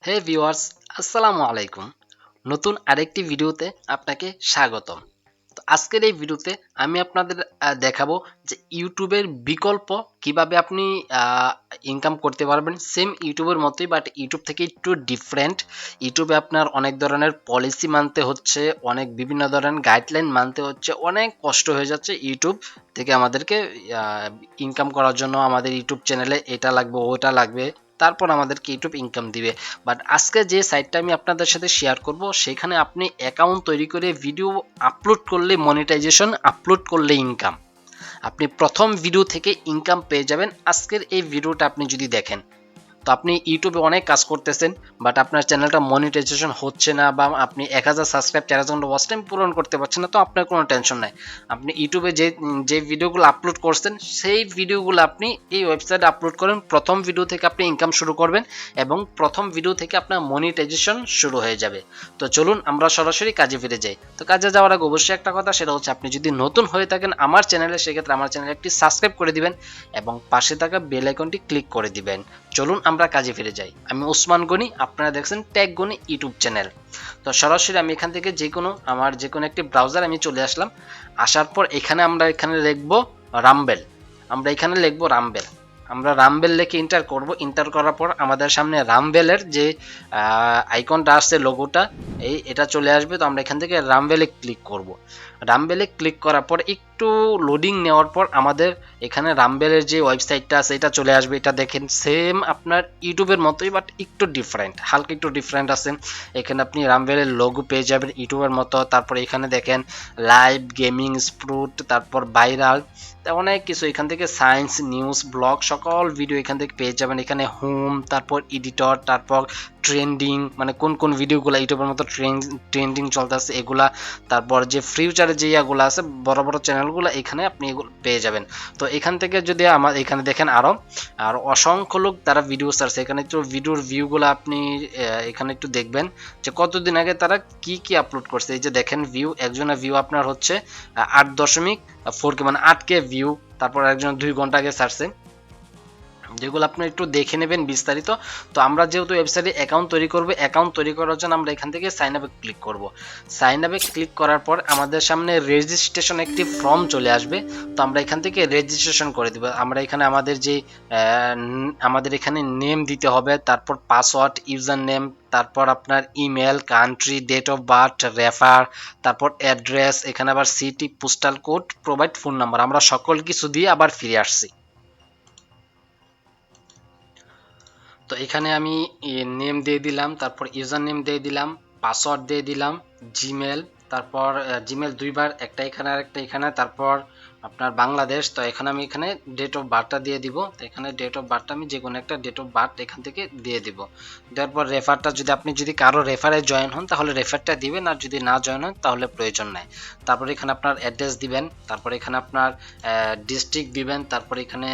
হে viewers, আসসালামু আলাইকুম। নতুন আরেকটি ভিডিওতে আপনাকে স্বাগতম। তো আজকের এই ভিডিওতে আমি আপনাদের দেখাবো যে ইউটিউবের বিকল্প কিভাবে আপনি আ ইনকাম করতে পারবেন। সেম ইউটিউবের মতোই বাট ইউটিউব থেকে একটু ডিফারেন্ট। ইউটিউবে আপনার অনেক ধরনের পলিসি মানতে হচ্ছে, অনেক বিভিন্ন ধরনের গাইডলাইন মানতে হচ্ছে। অনেক কষ্ট হয়ে যাচ্ছে ইউটিউব থেকে আমাদেরকে আ ইনকাম করার জন্য আমাদের ইউটিউব চ্যানেলে এটা লাগবে, ওটা লাগবে। তারপর আমাদেরকে ইউটিউব ইনকাম দিবে। বাট আজকে যে সাইটটা আমি আপনাদের সাথে শেয়ার করব সেখানে আপনি অ্যাকাউন্ট তৈরি করে ভিডিও আপলোড করলে মনিটাইজেশন, আপলোড করলে ইনকাম। আপনি প্রথম ভিডিও থেকে ইনকাম পেয়ে যাবেন আজকের এই ভিডিওটা আপনি যদি দেখেন। তো আপনি ইউটিউবে অনেক কাজ করতেছেন বাট আপনার চ্যানেলটা মনিটাইজেশন হচ্ছে না বা আপনি 1000 সাবস্ক্রাইব 4000 ঘন্টা ওয়াচ টাইম পূরণ করতে পারছেন না, তো আপনার কোনো টেনশন নাই। আপনি ইউটিউবে যে ভিডিওগুলো আপলোড করছেন সেই ভিডিওগুলো আপনি এই ওয়েবসাইটে আপলোড করেন। প্রথম ভিডিও থেকে আপনি ইনকাম শুরু করবেন এবং প্রথম ভিডিও থেকে আপনার মনিটাইজেশন শুরু হয়ে যাবে। তো চলুন আমরা সরাসরি কাজে ফিরে যাই। তো কাজে যাওয়ার আগে অবশ্যই একটা কথা, সেটা হচ্ছে আপনি যদি নতুন হয়ে থাকেন আমার চ্যানেলে, সেক্ষেত্রে আমার চ্যানেলে একটি সাবস্ক্রাইব করে দিবেন এবং পাশে থাকা বেল আইকনটি ক্লিক করে দিবেন। চলুন আমরা কাজে ফিরে যাই। আমি ওসমান গনি, আপনারা দেখছেন টেক গনি ইউটিউব চ্যানেল। তো সরাসরি আমি এখান থেকে যে কোনো একটি ব্রাউজার আমি চলে আসলাম। আসার পর আমরা এখানে লিখব রামবেল। আমরা রামবেল লিখে এন্টার করব। এন্টার করার পর আমাদের সামনে রামবেলের যে আইকনটা আসছে, লোগোটা এটা চলে আসবে। তো আমরা এখান থেকে রামবেলে ক্লিক করব। রামবেলে ক্লিক করার পর একটু লোডিং নেওয়ার পর আমাদের এখানে রামবেলের যে ওয়েবসাইটটা আছে এটা চলে আসবে। এটা দেখেন সেম আপনার ইউটিউবের মতোই বাট একটু ডিফারেন্ট, হালকা একটু ডিফারেন্ট আছে। এখানে আপনি রামবেলের লোগো পেয়ে যাবেন ইউটিউবের মতো। তারপর এখানে দেখেন লাইভ, গেমিং, স্প্রুট, তারপর ভাইরাল, অনেক কিছু। এখান থেকে সায়েন্স, নিউজ, ব্লগ সকল ভিডিও এখান থেকে পেয়ে যাবেন। এখানে হোম, তারপর এডিটর, তারপর ট্রেন্ডিং, মানে কোন কোন ভিডিওগুলো ইউটিউবের মতো ট্রেন্ডিং চলতেছে এগুলা। তারপর যে ফিউচারে যে ইয়াগুলো আছে বড় বড় চ্যানেলগুলো, এখানে আপনি এগুলো পেয়ে যাবেন। তো এখান থেকে যদি আমার এখানে দেখেন আর অসংখ্য লোক তারা ভিডিও ছাড়ছে। এখানে একটু ভিডিওর ভিউগুলো আপনি এখানে একটু দেখবেন যে কতদিন আগে তারা কি কি আপলোড করছে। এই যে দেখেন ভিউ, একজনের ভিউ আপনার হচ্ছে 8.4K, মানে 8K ভিউ। তারপর একজন 2 ঘন্টা আগে ছাড়ছে, যেগুলো আপনি একটু দেখে নেবেন বিস্তারিত। তো আমরা যেহেতু ওয়েবসাইটে অ্যাকাউন্ট তৈরি করব, অ্যাকাউন্ট তৈরি করার জন্য আমরা এখান থেকে সাইন আপে ক্লিক করব। সাইন আপে ক্লিক করার পর আমাদের সামনে রেজিস্ট্রেশন একটি ফর্ম চলে আসবে। তো আমরা এখান থেকে রেজিস্ট্রেশন করে দেব। আমরা এখানে আমাদের এখানে নেম দিতে হবে, তারপর পাসওয়ার্ড, ইউজার নেম, তারপর আপনার email, country, date of birth, refer, তারপর অ্যাড্রেস, এখানে আবার city, postal code, provide phone number. আমরা সকল কিছু দিয়ে আবার ফিরে আসছি। তো এখানে আমি নেম দিয়ে দিলাম, তারপর ইউজার নেম দিয়ে দিলাম, পাসওয়ার্ড দিয়ে দিলাম, জিমেল, তারপর জিমেল দুইবার, একটা এখানে আর একটা এখানে, তারপর আপনার বাংলাদেশ। তো এখানে ডেট অফ বার্থটা দিয়ে দিব। তো এখানে ডেট অফ বার্থটা আমি যে কোনো একটা ডেট অফ বার্থ এখান থেকে দিয়ে দিব। দেওয়ার পর রেফারটা, আপনি যদি কারো রেফারে জয়েন হন তাহলে রেফারটা দিবেন, আর যদি না জয়েন হন তাহলে প্রয়োজন নাই। তারপর এখানে আপনার অ্যাড্রেস দিবেন, তারপর এখানে আপনার ডিস্ট্রিক্ট দিবেন, তারপর এখানে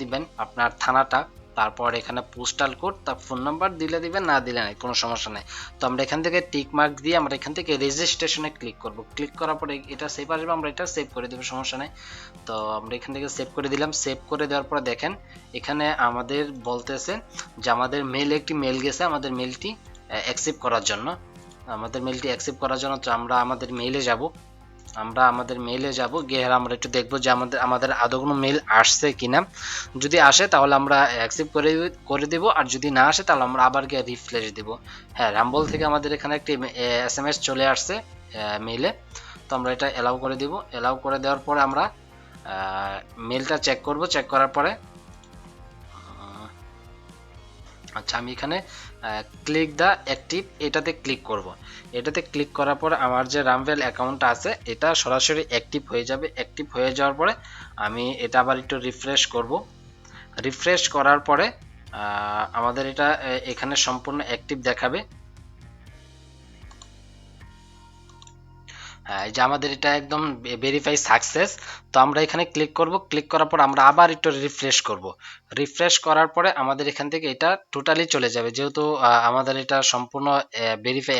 দিবেন আপনার থানাটা, তারপর এখানে পোস্টাল কোড, তার ফোন নাম্বার দিলে দিবেন, না দিলে নাই, কোনো সমস্যা নাই। তো আমরা এখান থেকে টিক মার্ক দিয়ে আমরা এখান থেকে রেজিস্ট্রেশনে ক্লিক করব। ক্লিক করার পরে এটা সেভ আসবে, আমরা এটা সেভ করে দেবো, সমস্যা নাই। তো আমরা এখান থেকে সেভ করে দিলাম। সেভ করে দেওয়ার পরে দেখেন এখানে আমাদের বলতেছে যে আমাদের একটি মেল গেছে, আমাদের মেলটি অ্যাকসেপ্ট করার জন্য। তো আমরা আমাদের মেইলে যাব, গিয়ে আমরা একটু দেখবো যে আমাদের আদৌ কোনো মেইল আসছে কিনা। যদি আসে তাহলে আমরা অ্যাকসেপ্ট করে দেব, আর যদি না আসে তাহলে আমরা আবার গিয়ে রিফ্রেশ দেব। হ্যাঁ, রাম্বল থেকে আমাদের এখানে একটি এসএমএস চলে আসছে মেইলে। তো আমরা এটা অ্যালাউ করে দিব। অ্যালাউ করে দেওয়ার পরে আমরা মেইলটা চেক করব। চেক করার পরে আচ্ছা, আমি এখানে ক্লিক দা অ্যাক্টিভ এটাতে ক্লিক করব। এটাতে ক্লিক করার পরে আমার যে রামভেল অ্যাকাউন্টটা আছে এটা সরাসরি অ্যাক্টিভ হয়ে যাবে। অ্যাক্টিভ হয়ে যাওয়ার পরে আমি এটা আবার একটু রিফ্রেশ করব। রিফ্রেশ করার পরে আমাদের এটা এখানে সম্পূর্ণ অ্যাক্টিভ দেখাবে। এই যে আমাদের এটা একদম ভেরিফাই সাকসেস। তো আমরা এখানে ক্লিক করব। ক্লিক করার পর আমরা আবার একটু রিফ্রেশ করব। রিফ্রেশ করার পরে আমাদের এখান থেকে এটা টোটালি চলে যাবে, যেহেতু আমাদের এটা সম্পূর্ণ ভেরিফাই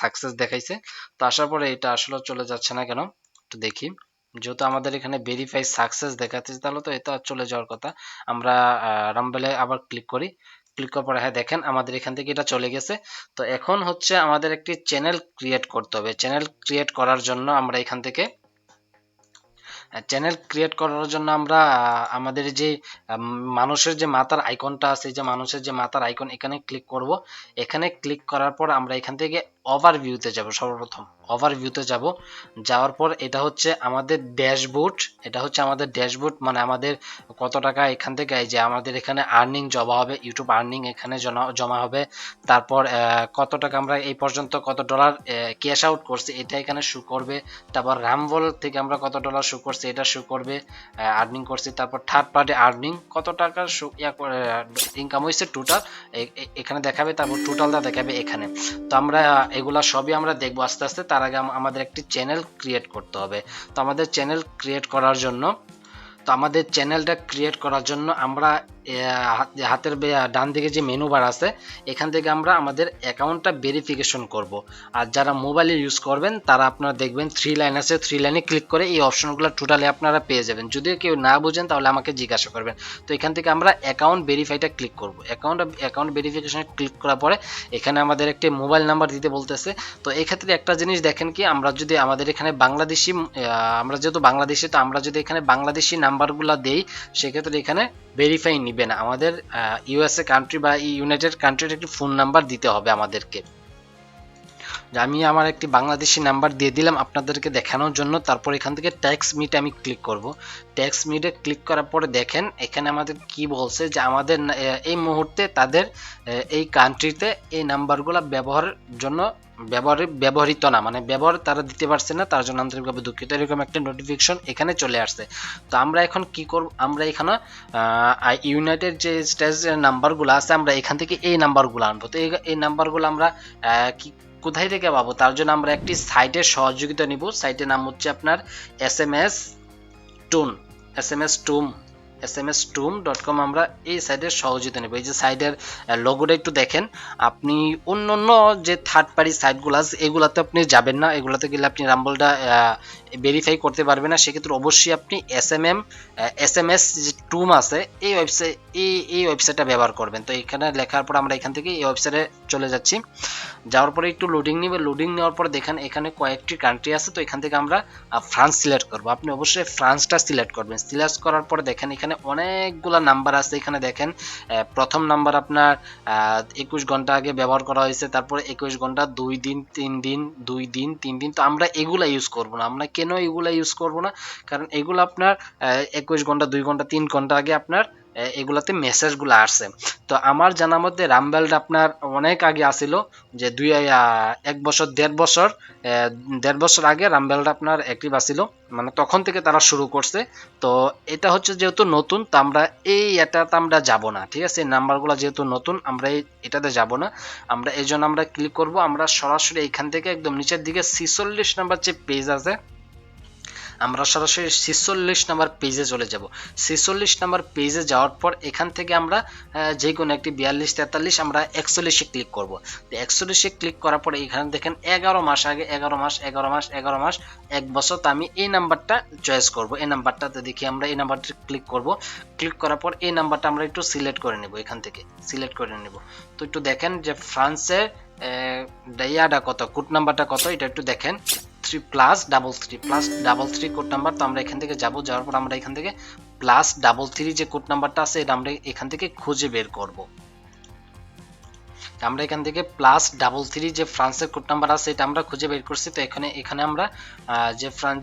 সাকসেস দেখাইছে। তো আসার পরে এটা আসলে চলে যাচ্ছে না কেন একটু দেখি। যেহেতু আমাদের এখানে ভেরিফাই সাকসেস দেখাচ্ছে তাহলে তো এটা চলে যাওয়ার কথা। আমরা রামবেলে আবার ক্লিক করি। ক্লিক করার পরে হ্যাঁ দেখেন আমাদের এখান থেকে এটা চলে গেছে। তো এখন হচ্ছে আমাদের একটি চ্যানেল ক্রিয়েট করতে হবে। চ্যানেল ক্রিয়েট করার জন্য আমরা এখান থেকে চ্যানেল ক্রিয়েট করার জন্য আমরা আমাদের যে মানুষের যে মাথার আইকনটা আছে, যে মানুষের যে মাথার আইকন, এখানে ক্লিক করব। এখানে ক্লিক করার পর আমরা এখান থেকে ওভারভিউতে যাব। সর্বপ্রথম ওভারভিউতে যাব। যাওয়ার পর এটা হচ্ছে আমাদের ড্যাশবোর্ড। এটা হচ্ছে আমাদের ড্যাশবোর্ড, মানে আমাদের কত টাকা এখান থেকে, এই যে আমাদের এখানে আর্নিং জমা হবে, ইউটিউব আর্নিং এখানে জমা হবে। তারপর কত টাকা আমরা এই পর্যন্ত কত ডলার ক্যাশ আউট করছি এটা এখানে শো করবে। তারপর রামবল থেকে আমরা কত ডলার শো করছি এটা শো করবে, আর্নিং করছি। তারপর থার্ড পার্টি আর্নিং কত টাকা ইনকাম হয়েছে টোটাল এখানে দেখাবে। তারপর টোটালটা দেখাবে এখানে। তো আমরা এগুলা সবই আমরা দেখবো আস্তে আস্তে। তার আগে আমাদের একটি চ্যানেল ক্রিয়েট করতে হবে। তো আমাদের চ্যানেল ক্রিয়েট করার জন্য আমাদের চ্যানেলটা ক্রিয়েট করার জন্য আমরা হাতের ডান দিকে যে মেনু বার আছে এখান থেকে আমরা আমাদের অ্যাকাউন্টটা ভেরিফিকেশন করব। আর যারা মোবাইলে ইউজ করবেন তারা আপনারা দেখবেন 3 লাইন আছে, 3 লাইনে ক্লিক করে এই অপশনগুলো টোটালি আপনারা পেয়ে যাবেন। যদি কেউ না বুঝেন তাহলে আমাকে জিজ্ঞাসা করবেন। তো এখান থেকে আমরা অ্যাকাউন্ট ভেরিফাইটা ক্লিক করব। অ্যাকাউন্ট ভেরিফিকেশনে ক্লিক করার পরে এখানে আমাদের একটি মোবাইল নাম্বার দিতে বলতেছে। তো এই ক্ষেত্রে একটা জিনিস দেখেন কি, আমরা যদি আমাদের এখানে বাংলাদেশি, আমরা যেহেতু বাংলাদেশি, তো আমরা যদি এখানে বাংলাদেশি নাম্বারগুলো দেই সেক্ষেত্রে এখানে ভেরিফাই নিবে না। আমাদের ইউএসএ কান্ট্রি বা ইউনাইটেড কান্ট্রির একটি ফোন নাম্বার দিতে হবে আমাদেরকে। আমি আমার একটি বাংলাদেশি নাম্বার দিয়ে দিলাম আপনাদেরকে দেখানোর জন্য। তারপর এখান থেকে ট্যাক্স মিটে আমি ক্লিক করব। ট্যাক্স মিটে ক্লিক করার পরে দেখেন এখানে আমাদের কি বলছে, যে আমাদের এই মুহূর্তে তাদের এই কান্ট্রিতে এই নাম্বারগুলো ব্যবহারের জন্য ব্যবহৃত না, মানে ব্যবহার তারা দিতে পারছে না, তার জন্য আন্তরিকভাবে দুঃখিত। এরকম একটা নোটিফিকেশন এখানে চলে আসছে। তো আমরা এখন কি করব, আমরা এখানে ইউনাইটেড যে স্টেটসের নাম্বারগুলো আছে আমরা এখান থেকে এই নাম্বারগুলো আনবো। তো এই নাম্বারগুলো আমরা কি কোথায় থেকে পাবো, তার জন্য আমরা একটি সাইটের সহযোগিতা নিব। সাইটের নাম হচ্ছে আপনার SMS টুন, smstum.com। আমরা এই সাইটের সহযোগিতা নেব। এই যে সাইটের লোগোটা একটু দেখেন। আপনি অন্য যে থার্ড পার্টি সাইটগুলো আছে এগুলাতে আপনি যাবেন না, এগুলাতে গেলে আপনি রাম্বলটা ভেরিফাই করতে পারবেন না। সেক্ষেত্রে অবশ্যই আপনি SMS যে টুম আছে এই ওয়েবসাইটটা ব্যবহার করবেন। তো এখানে লেখার পর আমরা এখান থেকে এই ওয়েবসাইটে চলে যাচ্ছি। যাওয়ার পরে একটু লোডিং নেবে। লোডিং নেওয়ার পরে দেখেন এখানে কয়েকটি কান্ট্রি আছে। তো এখান থেকে আমরা ফ্রান্স সিলেক্ট করব। আপনি অবশ্যই ফ্রান্সটা সিলেক্ট করবেন। সিলেক্ট করার পরে দেখেন এখানে অনেকগুলো নাম্বার আছে। এখানে দেখেন প্রথম নাম্বার আপনার 21 ঘন্টা আগে ব্যবহার করা হয়েছে, তারপরে 21 ঘন্টা, 2 দিন, 3 দিন, 2 দিন, 3 দিন। তো আমরা এগুলা ইউজ করব না। আমরা কেন এগুলা ইউজ করব না, কারণ এগুলো আপনার 21 ঘন্টা, 2 ঘন্টা, 3 ঘন্টা আগে আপনার এগুলাতে মেসেজগুলো আসছে। তো আমার জানার মধ্যে রামবেলটা আপনার অনেক আগে আসিল, যে 1 বছর 1.5 বছর আগে রামবেলটা আপনার অ্যাক্টিভ আসিল, মানে তখন থেকে তারা শুরু করছে। তো এটা হচ্ছে যেহেতু নতুন, তো আমরা এটাতে আমরা যাব না, ঠিক আছে। নাম্বারগুলো যেহেতু নতুন আমরা এটাতে যাব না। আমরা এই জন্য আমরা ক্লিক করব। আমরা সরাসরি এইখান থেকে একদম নিচের দিকে 46 নাম্বার যে পেজ আছে আমরা সরাসরি 46 নাম্বার পেজে চলে যাব। 46 নাম্বার পেজে যাওয়ার পর এখান থেকে আমরা যে কোনো একটি 42, 43 আমরা 41-এ ক্লিক করব। তো 41-এ ক্লিক করার পরে এখানে দেখেন 11 মাস আগে, 11 মাস, 11 মাস, 11 মাস, 1 বছর। তো আমি এই নাম্বারটা চয়েস করব। এই নাম্বারটাতে দেখি আমরা এই নাম্বারটা ক্লিক করব। ক্লিক করার পর এই নাম্বারটা আমরা একটু সিলেক্ট করে নেব, এখান থেকে সিলেক্ট করে নেব। তো একটু দেখেন যে ফ্রান্সের ইয়াটা কত, কোড নাম্বারটা কত, এটা একটু দেখেন। 3+33 কোড নাম্বার। তো আমরা এখান থেকে যাওয়ার পর আমরা এখান থেকে +33 যে কোড নাম্বারটা আছে এটা আমরা এখান থেকে খুঁজে বের করব। আমরা এখান থেকে +33 যে ফ্রান্সের কোড নাম্বার আছে এটা আমরা খুঁজে বের করছি। তো এখানে আমরা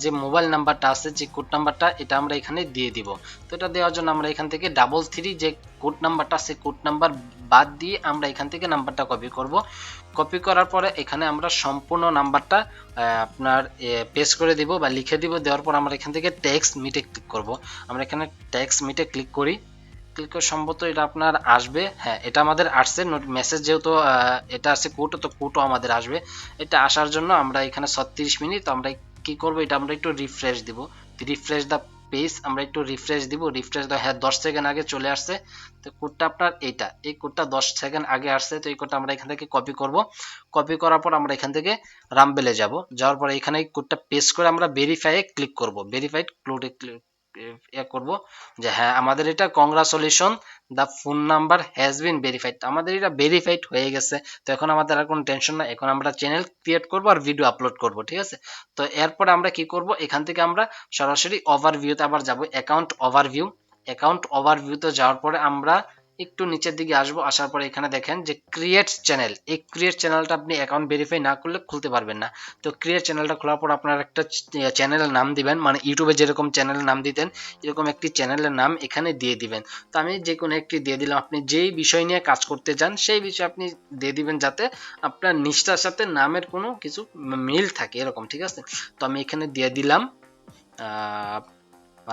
যে মোবাইল নাম্বারটা আছে, যে কোড নাম্বারটা, এটা আমরা এখানে দিয়ে দিব। তো এটা দেওয়ার জন্য আমরা এখান থেকে 33 যে কোড নাম্বারটা আছে কোড নাম্বার বাদ দিয়ে আমরা এখান থেকে নাম্বারটা কপি করব। কপি করার পরে এখানে আমরা সম্পূর্ণ নাম্বারটা আপনার পেস্ট করে দিব বা লিখে দিব। দেওয়ার পর আমরা এখান থেকে টেক্সট মিটে ক্লিক করব। আমরা এখানে টেক্সট মিটে ক্লিক করি। ক্লিক করে সম্ভবত এটা আপনার আসবে। হ্যাঁ, এটা আমাদের আসছে মেসেজ, যেহেতু এটা আছে কোড, তো কোডও আমাদের আসবে। এটা আসার জন্য আমরা এখানে 36 মিনিট। তো আমরা কি করব, এটা আমরা একটু রিফ্রেশ দিব। রিফ্রেশ দা পেজ, আমরা একটু রিফ্রেশ দিব। রিফ্রেশ দা, হ্যাঁ 10 সেকেন্ড আগে চলে আসছে। তো কোডটা আপনার এই কোডটা 10 সেকেন্ড আগে আসছে। তো এই কোডটা আমরা এখান থেকে কপি করব। কপি করার পর আমরা এখান থেকে রামবেলে যাওয়ার পর এখানে এই কোডটা পেস্ট করে আমরা ভেরিফাইয়ে ক্লিক করব। ভেরিফাইড কোডে করব যে হ্যাঁ আমাদের এটা congratulation, the phone number has been verified, আমাদের এটা ভেরিফাইড হয়ে গেছে। তো এখন আমাদের আর কোনো টেনশন নাই, এখন আমরা চ্যানেল ক্রিয়েট করব আর ভিডিও আপলোড করব, ঠিক আছে। তো এরপরে আমরা কি করব, এখান থেকে আমরা সরাসরি ওভারভিউতে আবার যাব, অ্যাকাউন্ট ওভারভিউ। অ্যাকাউন্ট ওভারভিউতে যাওয়ার পরে আমরা একটু নিচের দিকে আসবো, আসার পরে এখানে দেখেন যে ক্রিয়েট চ্যানেল, এই ক্রিয়েট চ্যানেলটা আপনি অ্যাকাউন্ট ভেরিফাই না করলে খুলতে পারবেন না। তো ক্রিয়েট চ্যানেলটা খোলার পর আপনার একটা চ্যানেলের নাম দিবেন, মানে ইউটিউবে যেরকম চ্যানেলের নাম দিতেন এরকম একটি চ্যানেলের নাম এখানে দিয়ে দিবেন। তো আমি যে কোনো একটি দিয়ে দিলাম, আপনি যেই বিষয় নিয়ে কাজ করতে চান সেই বিষয়ে আপনি দিয়ে দিবেন, যাতে আপনার নিষ্ঠার সাথে নামের কোনো কিছু মিল থাকে এরকম, ঠিক আছে। তো আমি এখানে দিয়ে দিলাম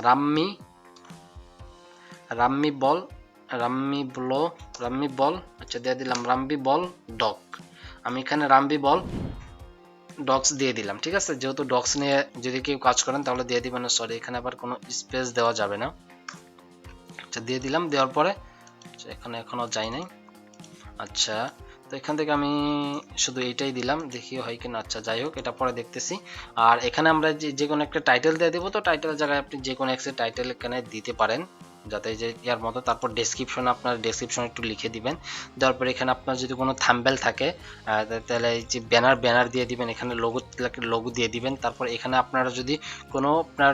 রাম্মি, রাম্মি বল, রাম্মি বল, আচ্ছা দিয়ে দিলাম রাম্বি বল ডক। আমি এখানে রাম্বি বল ডক্স দিয়ে দিলাম, ঠিক আছে। যেহেতু ডক্স নিয়ে যদি কেউ কাজ করেন তাহলে দিয়ে দিবেন, সরি এখানে আবার কোনো স্পেস দেওয়া যাবে না। আচ্ছা দিয়ে দিলাম, দেওয়ার পরে এখানে এখনো যাই নাই। আচ্ছা তো এখান থেকে আমি শুধু এইটাই দিলাম, দেখি হয় কিনা। আচ্ছা যাই হোক, এটা পরে দেখতেছি। আর এখানে আমরা যে কোনো একটা টাইটেল দিয়ে দেবো, তো টাইটেলের জায়গায় আপনি যে কোনো একটা টাইটেল এখানে দিতে পারেন, যাতে যে ইয়ার মতো। তারপর ডেসক্রিপশন, আপনার ডেসক্রিপশন একটু লিখে দিবেন। দেওয়ার পর এখানে আপনার যদি কোনো থাম্বনেল থাকে তাহলে এই যে ব্যানার দিয়ে দিবেন, এখানে লোগো দিয়ে দিবেন। তারপর এখানে আপনারা যদি কোনো আপনার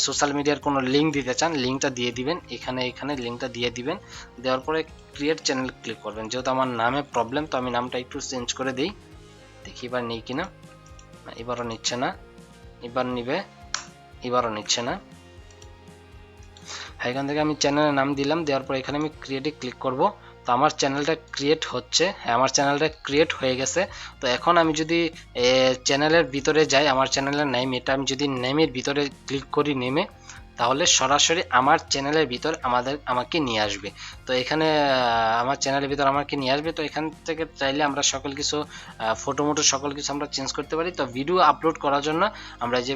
সোশ্যাল মিডিয়ার কোনো লিঙ্ক দিতে চান, লিঙ্কটা দিয়ে দিবেন, এখানে লিঙ্কটা দিয়ে দিবেন। দেওয়ার পরে ক্রিয়েট চ্যানেল ক্লিক করবেন। যেহেতু আমার নামে প্রবলেম, তো আমি নামটা একটু চেঞ্জ করে দিই, দেখি এবার নেই কিনা। এবারও নিচ্ছে না, এবার নিবে, এবারও নিচ্ছে না। এখান থেকে আমি চ্যানেলের নাম দিলাম, দেওয়ার পর এখানে আমি ক্রিয়েটে ক্লিক করব। তো আমার চ্যানেলটা ক্রিয়েট হচ্ছে, হ্যাঁ আমার চ্যানেলটা ক্রিয়েট হয়ে গেছে। তো এখন আমি যদি চ্যানেলের ভিতরে যাই, আমার চ্যানেলের নেম এটা, আমি যদি নেমের ভিতরে ক্লিক করি, নেমে, তাহলে সরাসরি আমার চ্যানেলের ভিতর আমাকে নিয়ে আসবে। তো এখানে আমার চ্যানেলের ভিতর আমাকে নিয়ে আসবে। তো এখান থেকে চাইলে আমরা সকল কিছু ফটো মোটো সকল কিছু আমরা চেঞ্জ করতে পারি। তো ভিডিও আপলোড করার জন্য আমরা যে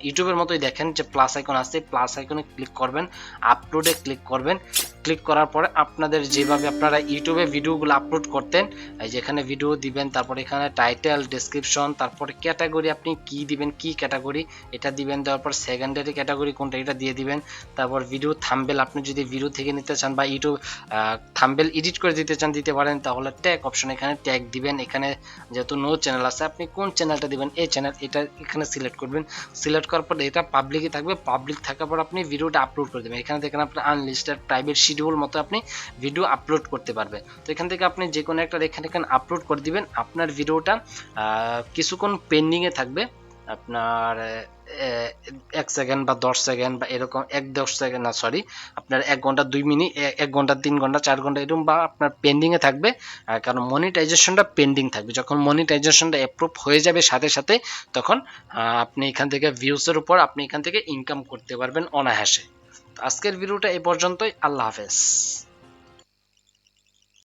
ইউটিউবের মতোই দেখেন যে প্লাস আইকন আছে, প্লাস আইকনে ক্লিক করবেন, আপলোডে ক্লিক করবেন। ক্লিক করার পরে আপনাদের যেভাবে আপনারা ইউটিউবে ভিডিওগুলো আপলোড করতেন, এই যেখানে ভিডিও দিবেন, তারপর এখানে টাইটেল, ডেসক্রিপশন, তারপরে ক্যাটাগরি আপনি কি দিবেন, কি ক্যাটাগরি এটা দিবেন। দেওয়ার পর সেকেন্ডারি ক্যাটাগরি কোনটা এটা দিয়ে দিবেন। তারপর ভিডিও থাম্বনেল, আপনি যদি ভিডিও থেকে নিতে চান বা ইউটিউব থাম্বনেল এডিট করে দিতে চান, দিতে পারেন। তাহলে ট্যাগ অপশন, এখানে ট্যাগ দিবেন। এখানে যেহেতু নো চ্যানেল আছে, আপনি কোন চ্যানেলটা দিবেন, এই চ্যানেল, এটা এখানে সিলেক্ট করবেন। সিলেক্ট করার পর এটা পাবলিকই থাকবে, পাবলিক থাকার পর আপনি ভিডিওটা আপলোড করে দেবেন। এখানে দেখেন আপনার আনলিস্টেড প্রাইভেট শিডিউল মতো আপনি ভিডিও আপলোড করতে পারবেন। তো এখান থেকে আপনি যে কোনো একটা এখানে আপলোড করে দিবেন। আপনার ভিডিওটা কিছুক্ষণ পেন্ডিংয়ে থাকবে, আপনার 1 সেকেন্ড বা 10 সেকেন্ড বা এরকম, 1-10 সেকেন্ড না, সরি আপনার 1 ঘন্টা 2 মিনিট, 1 ঘন্টা 3 ঘন্টা 4 ঘন্টা এরকম, বা আপনার পেন্ডিংয়ে থাকবে। কারণ মনিটাইজেশনটা পেন্ডিং থাকবে, যখন মনিটাইজেশনটা অ্যাপ্রুভ হয়ে যাবে সাথে সাথে, তখন আপনি এখান থেকে ভিউসের উপর আপনি এখান থেকে ইনকাম করতে পারবেন অনায়াসে। আজকের ভিডিওটা এই পর্যন্তই, আল্লাহ হাফেজ।